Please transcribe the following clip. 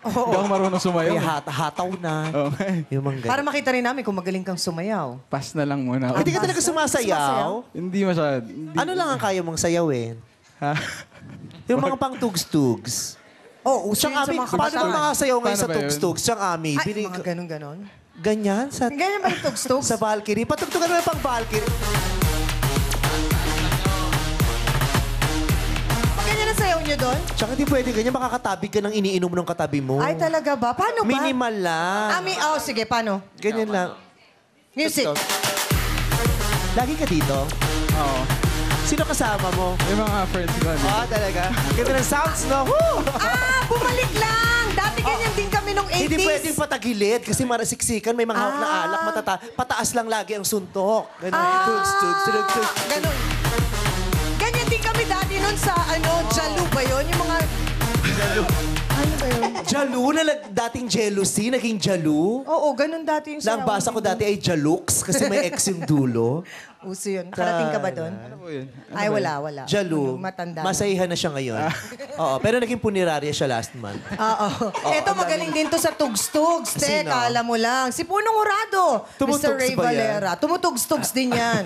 Hindi ako marunong sumayaw. May hataw na. Okay. Yung mga Para ganun. makita rin namin kung magaling kang sumayaw. Pass na lang muna. Hindi ka talaga sumasayaw? Hindi masyad. Hindi. Ano lang ang kaya mong sayawin? Ha? Yung mga pang tugs-tugs. Oh, uso Siyang yun sa Ami, mga paano kabataan. ba mga sayaw ngayon Paano sa ba yun? tugs-tugs? Siyang Ami, Ay, bili mga ganon-ganon. ganyan sa Ganyan ba yung tugs-tugs? sa balcony. Patugtugan mo yung pang balcony. Ganyan ang sayaw nyo doon? Tsaka hindi pwede ganyan. Makakatabi ka ng iniinom ng katabi mo. Ay, talaga ba? Paano ba? Minimal lang. Oh, sige, paano? Ganyan lang. Music. Lagi ka dito? Oo. Sino kasama mo? Yung mga friends ko. Talaga. Ganda ng sounds, no? Woo! Bumalik lang! Dati ganyan din kami nung 80s. Hindi pwedeng patagilid kasi marasiksikan, may mga hawak na alak, pataas lang lagi ang suntok. Ganun. Tugs, tugs, tugs, tugs. Ganon. Ganyan din kami dati nun sa, Jalu ba yun? Yung mga... Ano ba yun? Jalu na dating jealousy, naging jalu. Oo, ganun dati yung Na ang sayaw. basa ko dati ay jalux kasi may X yung dulo. Uso yun. Nakarating ka ba doon? Ano po yun? Ay, wala. Jalu. Matanda. Masayihan na siya ngayon. Oo, pero naging punerarya siya last month. Oo. Ito, magaling din to sa tugs-tugs. Sino? Teka, alam mo lang. Si Punong Urado. Tumutugs Mr. Ray ba yan? Valera. Tumutugs-tugs din yan.